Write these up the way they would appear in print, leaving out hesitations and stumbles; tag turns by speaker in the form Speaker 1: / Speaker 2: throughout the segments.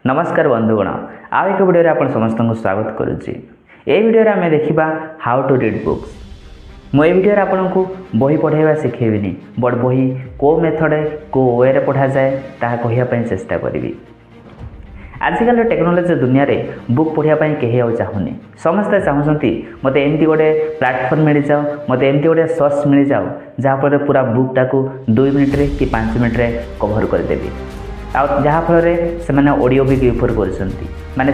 Speaker 1: नमस्कार बंधुगण आउ एक वीडियो आप समस्त को स्वागत करुच्ची। ये वीडियो आम देखा हाउ टू रीड बुक्स। मुझे वीडियो आपन को बही पढ़ाइबा शिखेबी बट बही को मेथड को वे पढ़ा जाए ता कहवाई चेष्टा करी। आजिकल टेक्नोलोजी दुनिया रे बुक पढ़ाई कहीं आ चाहूनी समस्ते चाहते मत एमती गोटे प्लाटफर्म मिल जाओ मत एमती गोटे सोर्स मिल जाओ जहाँफल पूरा बुकटा को 2 मिनिट्रे कि 5 मिनिट्रे कभर करदेवी जहाँफल से ऑडियो भी प्रिफर कर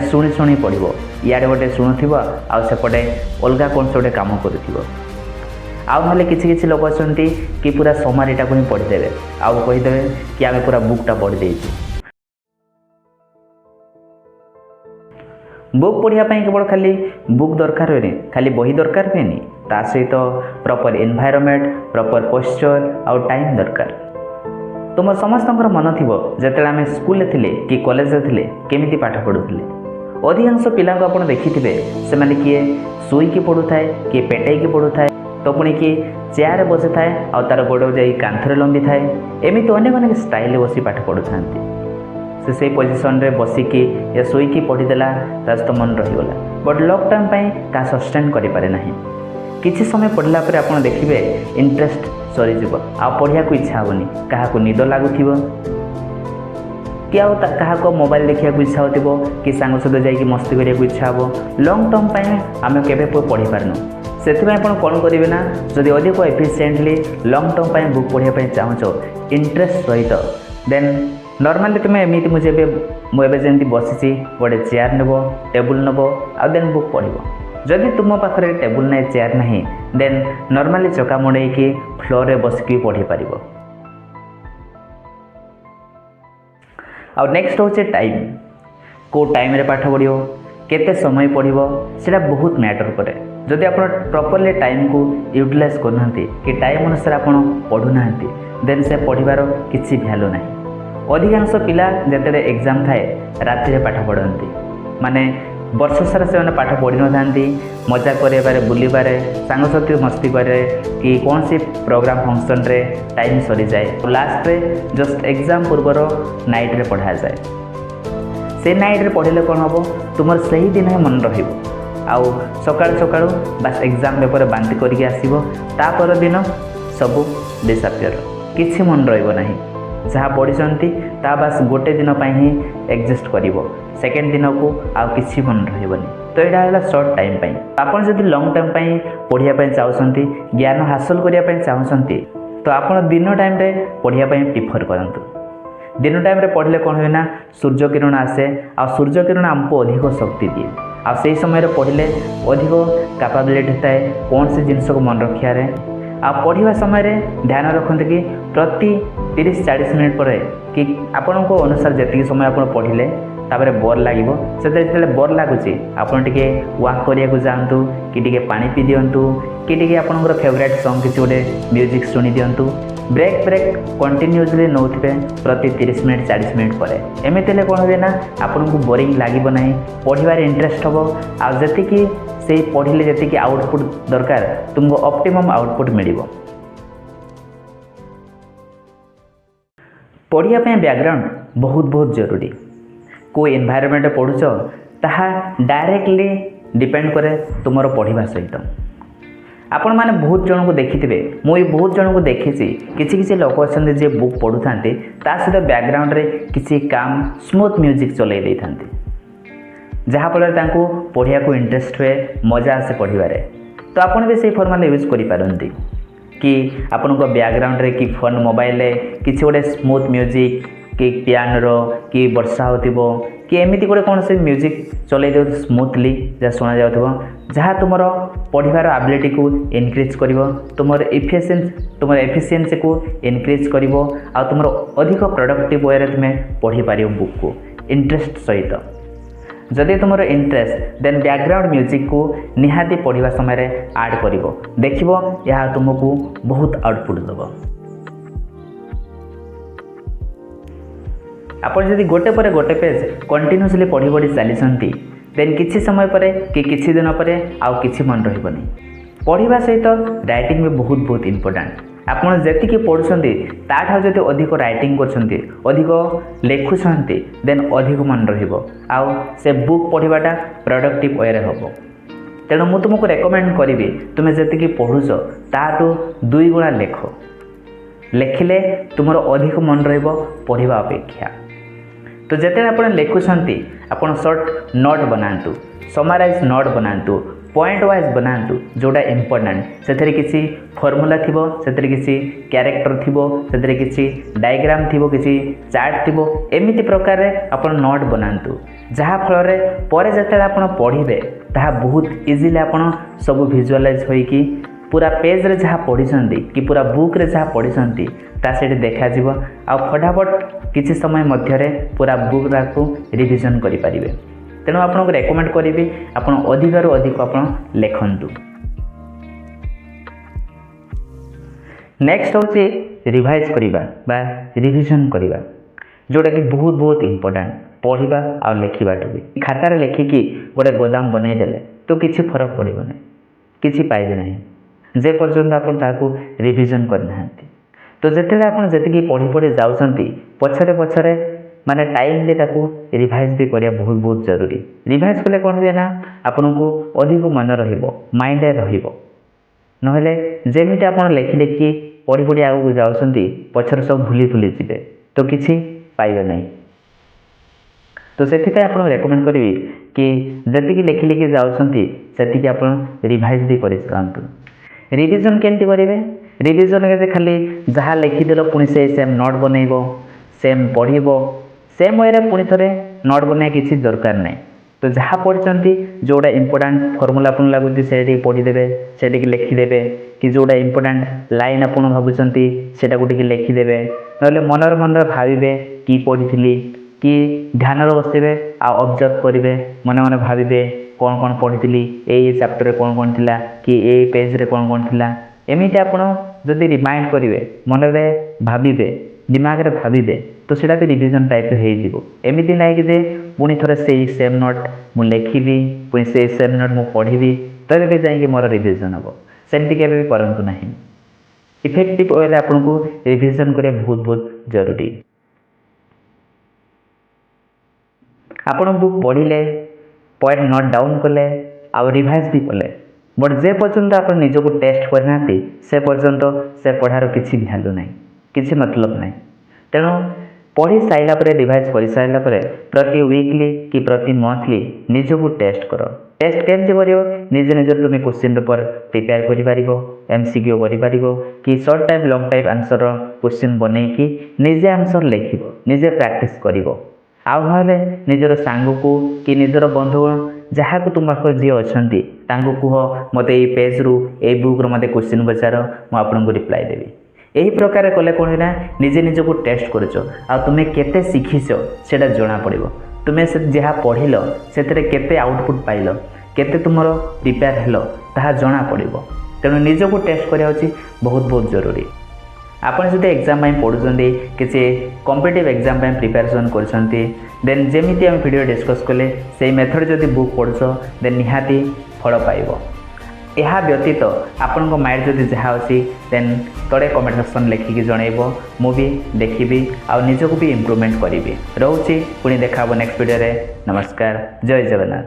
Speaker 1: शुणी शुणी पढ़ो इे गोटे शुणुव आउपटे अलग कौन से गोटे कम करें किसी लोक अच्छा कि पूरा समारीटा को ही पढ़ीदे आउ कहीदे कि आम पूरा बुकटा पढ़ी देचु। बुक पढ़ाई केवल खाली बुक दरकार हुए खाली बही दरकार हुए ता सहित प्रॉपर एनवायरनमेंट प्रॉपर पोस्चर आउ टाइम दरकार। तुम समस्त मन थी जो आम स्कूल थे कि कॉलेज थे केमी पाठ पढ़ुले अधिकांश पिला आप देखिथे से किए शुईकी पढ़ू थाए किए पेटेकी पढ़ू थाए तो पुणी किए चेयर बसी थाए आउ तार गोड़ जा कांथरे लंबी थाए एमती अनेक स्टाइल बसी पाठ पढ़ु था से पोजिशन रे बसिकी या शोईकी पढ़ीदेला तो मन रहीगला बट लॉन्ग टाइम क्या सस्टेन करें ना किसी समय पढ़ला आप देखिए इंटरेस्ट सरीज आ पढ़िया को इच्छा होनी क्या निद लगुथ कि क्या मोबाइल देखा इच्छा हो कि सांग सहित जाकि मस्ती करने इच्छा हो लॉन्ग टर्म आम के पढ़ी पारनु से कौन करेंगे ना जदि अधिक एफिशिएंटली लॉन्ग टर्म बुक पढ़ाई चाहो इंटरेस्ट सहित देन नॉर्मली तुम एमती मुझे जमी बसी गोटे चेयर नब टेबुल नब आ देन बुक पढ़ जदि तुम पाखे टेबुल ना चेयर ना देन नॉर्मली चका मुड़े फ्लोर रे बसिक पढ़ी पार। आ नेक्स्ट हूँ टाइम को टाइम रे पाठ पढ़ो केते समय पढ़ो से बहुत मैटर करे जदि आप प्रॉपर्ली टाइम को यूटिलाइज करना कि टाइम अनुसार आप पढ़ुना देन से पढ़ार किसी भैल्यू ना। अधिकांश पिला जिते एग्जाम थाए राति पाठ पढ़ती माने वर्ष सारा से पाठ पढ़ी न था मजा कर बुलबारे सांगसाथी मस्ती करे कि कौन सी प्रोग्राम फंक्शन रे टाइम सरी जाए लास्ट रे जस्ट एग्जाम पूर्वर नाइट रे पढ़ा जाए से नाइट रे पढ़ले कौन हम तुम से ही दिन मन रहा सकाल सकाल बास एग्जाम पेपर बांति करके आसो तापर दिन सब डिसअपियर किसी मन रहा जहाँ पढ़ी बास गोटे दिन ही एडजस्ट कर सेकेंड दिन को आउ किसी मन रही तो यहाँ है सर्ट टाइम आपड़ जब लंग टाइम पढ़ाई चाहते ज्ञान हासिल करने चाहते तो आप दिन टाइम पढ़ाई प्रिफर करूँ। दिन टाइम पढ़ले कौन हुए ना सूर्य किरण आसे आ सूर्य किरण आमको अधिक शक्ति दिए आ से समय पढ़ले अधिक कैपेबिलिटी होता है कौन सी जिनस को मन रखारे आ पढ़ा समय ध्यान रखते कि प्रति 30-40 मिनट पर कि आपण को अनुसार जी समय आप पढ़ले तापर बोर लगे से बोर लगुच आपड़ टे वाक करने जातु कि पानी पी दिंतु कि आपंकर फेवरेट सॉन्ग किसी गोटे म्यूजिक शुणी दिंतु ब्रेक कंटिन्यूअसली नौथे प्रति 30 मिनट 40 मिनट पर एमती कौन हुए ना आपन को बोरिंग लगे ना पढ़ार इंटरेस्ट हम आती से पढ़ले जी आउटपुट दरकार तुमको ऑप्टिमम आउटपुट मिल पढ़ाई बैकग्राउंड बहुत जरूरी को एनवायरनमेंट पढ़ुच ताहा डायरेक्टली डिपेंड करे तुम पढ़ा सहित आपण मैंने बहुत जन को देखिथे मुझे बहुत जन को देखी किसी लोक अच्छा जी बुक पढ़ु था सहित बैकग्राउंड रे किसी काम स्मूथ म्यूजिक चलई था जहाँफल पढ़िया को इंटरेस्ट हुए मजा आसे पढ़वे तो आपड़ भी से फॉर्मूला यूज करें कि आपण को बैकग्राउंड रे कि फोन मोबाइल किसी गोटे स्मूथ म्यूजिक कि पियानो कि वर्षा हो कि एमती गोटे कौन से म्यूजिक चल स्मूथली जहाँ शुणा जाऊ जहाँ तुम पढ़ार एबिलिटी को इनक्रीज कर तुम एफिशिएंसी को इनक्रीज कर तुम अधिक प्रोडक्टिव वे तुम पढ़ी पार बुक को इंटरेस्ट सहित जदि तुम इंटरेस्ट देन बैकग्राउंड म्यूजिक को निहाती पढ़ा समय ऐड कर देख यह तुमको बहुत आउटपुट दब। आप जब गोटे पर गोटे पेज कंटिन्यूअसली पढ़ी पढ़ी चली देन किसी समय पर कि किसी दिन पर आउ किसी मन रही पढ़ा सहित राइटिंग भी बहुत इंपोर्टेंट ଆପଣ ଯେତିକି ପଢ଼ୁଛନ୍ତି ତାଠାରୁ ଯଦି ଅଧିକ ରାଇଟିଂ କରୁଛନ୍ତି, ଅଧିକ ଲେଖୁଛନ୍ତି, ଦେନ୍ ଅଧିକ ମନେ ରହିବ ଆଉ ସେ ବୁକ୍ ପଢ଼ିବାଟା ପ୍ରଡକ୍ଟିଭ୍ ୱେରେ ହେବ। ତେଣୁ ମୁଁ ତୁମକୁ ରେକମେଣ୍ଡ କରିବି ତୁମେ ଯେତିକି ପଢ଼ୁଛ ତାଠୁ 2 ଗୁଣା ଲେଖ। ଲେଖିଲେ ତୁମର ଅଧିକ ମନେ ରହିବ ପଢ଼ିବା ଅପେକ୍ଷା। ତ ଯେତେବେଳେ ଆପଣ ଲେଖୁଛନ୍ତି ଆପଣ ସର୍ଟ ନୋଟ୍ ବନାନ୍ତୁ, ସମରାଇଜ୍ ନୋଟ୍ ବନାନ୍ତୁ, ପଏଣ୍ଟ ୱାଇଜ୍ ବନାନ୍ତୁ ଯେଉଁଟା ଇମ୍ପୋର୍ଟାଣ୍ଟ। ସେଥିରେ କିଛି ଫର୍ମୁଲା ଥିବ, ସେଥିରେ କିଛି କ୍ୟାରେକ୍ଟର ଥିବ, ସେଥିରେ କିଛି ଡାଇଗ୍ରାମ୍ ଥିବ, କିଛି ଚାର୍ଟ ଥିବ, ଏମିତି ପ୍ରକାରରେ ଆପଣ ନୋଟ୍ ବନାନ୍ତୁ। ଯାହାଫଳରେ ପରେ ଯେତେବେଳେ ଆପଣ ପଢ଼ିବେ ତାହା ବହୁତ ଇଜିଲି ଆପଣ ସବୁ ଭିଜୁଆଲାଇଜ୍ ହୋଇକି ପୁରା ପେଜ୍ରେ ଯାହା ପଢ଼ିଛନ୍ତି କି ପୁରା ବୁକ୍ରେ ଯାହା ପଢ଼ିଛନ୍ତି ତାହା ସେଇଠି ଦେଖାଯିବ ଆଉ ଫଟାଫଟ କିଛି ସମୟ ମଧ୍ୟରେ ପୁରା ବୁକ୍ଟାକୁ ରିଭିଜନ୍ କରିପାରିବେ। ତେଣୁ ଆପଣଙ୍କୁ ରେକମେଣ୍ଡ କରିବି ଆପଣ ଅଧିକରୁ ଅଧିକ ଆପଣ ଲେଖନ୍ତୁ। ନେକ୍ସଟ ହେଉଛି ରିଭାଇଜ୍ କରିବା ବା ରିଭିଜନ୍ କରିବା, ଯେଉଁଟାକି ବହୁତ ଇମ୍ପୋର୍ଟାଣ୍ଟ ପଢ଼ିବା ଆଉ ଲେଖିବାଠୁ ବି। ଖାତାରେ ଲେଖିକି ଗୋଟେ ଗୋଦାମ ବନେଇଦେଲେ ତ କିଛି ଫରକ ପଡ଼ିବନି, କିଛି ପାଇବେ ନାହିଁ ଯେ ପର୍ଯ୍ୟନ୍ତ ଆପଣ ତାହାକୁ ରିଭିଜନ୍ କରିନାହାନ୍ତି। ତ ଯେତେବେଳେ ଆପଣ ଯେତିକି ପଢ଼ି ଯାଉଛନ୍ତି ପଛରେ ମାନେ ଟାଇମ୍ରେ ତାକୁ ରିଭାଇଜ୍ ବି କରିବା ବହୁତ ଜରୁରୀ। ରିଭାଇଜ୍ କଲେ କ'ଣ ହୁଏ ନା ଆପଣଙ୍କୁ ଅଧିକ ମନେ ରହିବ, ମାଇଣ୍ଡରେ ରହିବ। ନହେଲେ ଯେମିତି ଆପଣ ଲେଖି ପଢ଼ି ଆଗକୁ ଯାଉଛନ୍ତି ପଛରେ ସବୁ ଭୁଲି ଯିବେ ତ କିଛି ପାଇବେ ନାହିଁ। ତ ସେଥିପାଇଁ ଆପଣ ରେକମେଣ୍ଡ କରିବି କି ଯେତିକି ଲେଖି ଯାଉଛନ୍ତି ସେତିକି ଆପଣ ରିଭାଇଜ୍ ବି କରି ଯାଆନ୍ତୁ। ରିଭିଜନ୍ କେମିତି କରିବେ? ରିଭିଜନ୍ କେମିତି ଖାଲି ଯାହା ଲେଖିଦେଲ ପୁଣି ସେମ୍ ନୋଟ୍ ବନେଇବ, ସେମ୍ ପଢ଼ିବ, ସେମ୍ ୱେରେ ପୁଣି ଥରେ ନୋଟ୍ ବନେଇବା କିଛି ଦରକାର ନାହିଁ। ତ ଯାହା ପଢ଼ିଛନ୍ତି ଯେଉଁଟା ଇମ୍ପୋର୍ଟାଣ୍ଟ ଫର୍ମୁଲା ଆପଣ ଲାଗୁଛି ସେଇଠିକି ପଢ଼ିଦେବେ, ସେଇଠିକି ଲେଖିଦେବେ, କି ଯେଉଁଟା ଇମ୍ପୋର୍ଟାଣ୍ଟ ଲାଇନ୍ ଆପଣ ଭାବୁଛନ୍ତି ସେଇଟାକୁ ଟିକେ ଲେଖିଦେବେ। ନହେଲେ ମନରେ ଭାବିବେ କି ପଢ଼ିଥିଲି, କି ଧ୍ୟାନରେ ବସିବେ ଆଉ ଅବଜର୍ଭ କରିବେ, ମନେ ଭାବିବେ କ'ଣ ପଢ଼ିଥିଲି, ଏଇ ଚାପ୍ଟରରେ କ'ଣ ଥିଲା, କି ଏଇ ପେଜ୍ରେ କ'ଣ ଥିଲା। ଏମିତି ଆପଣ ଯଦି ରିମାଇଣ୍ଡ କରିବେ, ମନରେ ଭାବିବେ, ଦିମାଗରେ ଭାବିବେ ତ ସେଇଟା ବି ରିଭିଜନ୍ ଟାଇପ୍ର ହେଇଯିବ। ଏମିତି ନାହିଁ କି ଯେ ପୁଣି ଥରେ ସେଇ ସେମ୍ ନୋଟ୍ ମୁଁ ଲେଖିବି, ପୁଣି ସେଇ ସେମ୍ ନୋଟ୍ ମୁଁ ପଢ଼ିବି ତେବେ ବି ଯାଇକି ମୋର ରିଭିଜନ୍ ହେବ। ସେମିତି କେବେ ବି କରନ୍ତୁ ନାହିଁ। ଇଫେକ୍ଟିଭ୍ ୱେରେ ଆପଣଙ୍କୁ ରିଭିଜନ୍ କରିବା ବହୁତ ଜରୁରୀ। ଆପଣ ବୁକ୍ ପଢ଼ିଲେ, ପଏଣ୍ଟ ନୋଟ୍ ଡାଉନ୍ କଲେ ଆଉ ରିଭାଇଜ୍ ବି କଲେ, ବଟ୍ ଯେ ପର୍ଯ୍ୟନ୍ତ ଆପଣ ନିଜକୁ ଟେଷ୍ଟ କରିନାହାନ୍ତି ସେ ପର୍ଯ୍ୟନ୍ତ ସେ ପଢ଼ାର କିଛି ଭ୍ୟାଲୁ ନାହିଁ, କିଛି ମତଲବ ନାହିଁ। ତେଣୁ ପଢ଼ି ସାରିଲା ପରେ, ରିଭାଇଜ୍ କରିସାରିଲା ପରେ ପ୍ରତି ୱିକ୍ଲି କି ପ୍ରତି ମନ୍ଥଲି ନିଜକୁ ଟେଷ୍ଟ କର। ଟେଷ୍ଟ କେମିତି କରିବ? ନିଜର ତୁମେ କ୍ୱେଶ୍ଚିନ୍ ପେପର ପ୍ରିପେୟାର କରିପାରିବ, MCQ କରିପାରିବ, କି short time long time answer question ବନେଇକି ନିଜେ ଆନ୍ସର ଲେଖିବ, ନିଜେ ପ୍ରାକ୍ଟିସ୍ କରିବ। ଆଉ ନହେଲେ ନିଜର ସାଙ୍ଗକୁ କି ନିଜର ବନ୍ଧୁଗଣ ଯାହାକୁ ତୁମ ପାଖରେ ଯିଏ ଅଛନ୍ତି ତାଙ୍କୁ କୁହ ମୋତେ ଏଇ ପେଜ୍ରୁ ଏଇ ବୁକ୍ରୁ ମୋତେ କ୍ୱେଶ୍ଚିନ୍ ପଚାର, ମୁଁ ଆପଣଙ୍କୁ ରିପ୍ଲାଏ ଦେବି। ଏହି ପ୍ରକାର କଲେ କ'ଣ ହୁଏ ନା ନିଜକୁ ଟେଷ୍ଟ କରୁଛ ଆଉ ତୁମେ କେତେ ଶିଖିଛ ସେଇଟା ଜଣାପଡ଼ିବ। ତୁମେ ଯାହା ପଢ଼ିଲ ସେଥିରେ କେତେ ଆଉଟପୁଟ୍ ପାଇଲ, କେତେ ତୁମର ପ୍ରିପେୟାର ହେଲ ତାହା ଜଣାପଡ଼ିବ। ତେଣୁ ନିଜକୁ ଟେଷ୍ଟ କରିବା ହେଉଛି ବହୁତ ଜରୁରୀ। ଆପଣ ଯଦି ଏକ୍ଜାମ୍ ପାଇଁ ପଢ଼ୁଛନ୍ତି, କିଛି କମ୍ପିଟିଟିଭ୍ ଏକ୍ଜାମ୍ ପାଇଁ ପ୍ରିପାରେସନ୍ କରୁଛନ୍ତି, ଦେନ୍ ଯେମିତି ଆମେ ଭିଡ଼ିଓ ଡିସ୍କସ୍ କଲେ ସେଇ ମେଥଡ଼ ଯଦି ବୁକ୍ ପଢ଼ୁଛ ଦେନ୍ ନିହାତି ଫଳ ପାଇବ। ଏହା ବ୍ୟତୀତ ଆପଣଙ୍କ ମାଇଣ୍ଡ ଯଦି ଯାହା ଅଛି ଦେନ୍ ତଳେ କମେଣ୍ଟ ସେକ୍ସନ୍ ଲେଖିକି ଜଣାଇବ, ମୁଁ ବି ଦେଖିବି ଆଉ ନିଜକୁ ବି ଇମ୍ପ୍ରୁଭମେଣ୍ଟ କରିବି। ରହୁଛି, ପୁଣି ଦେଖା ହେବ ନେକ୍ସଟ ଭିଡ଼ିଓରେ। ନମସ୍କାର, ଜୟ ଜଗନ୍ନାଥ।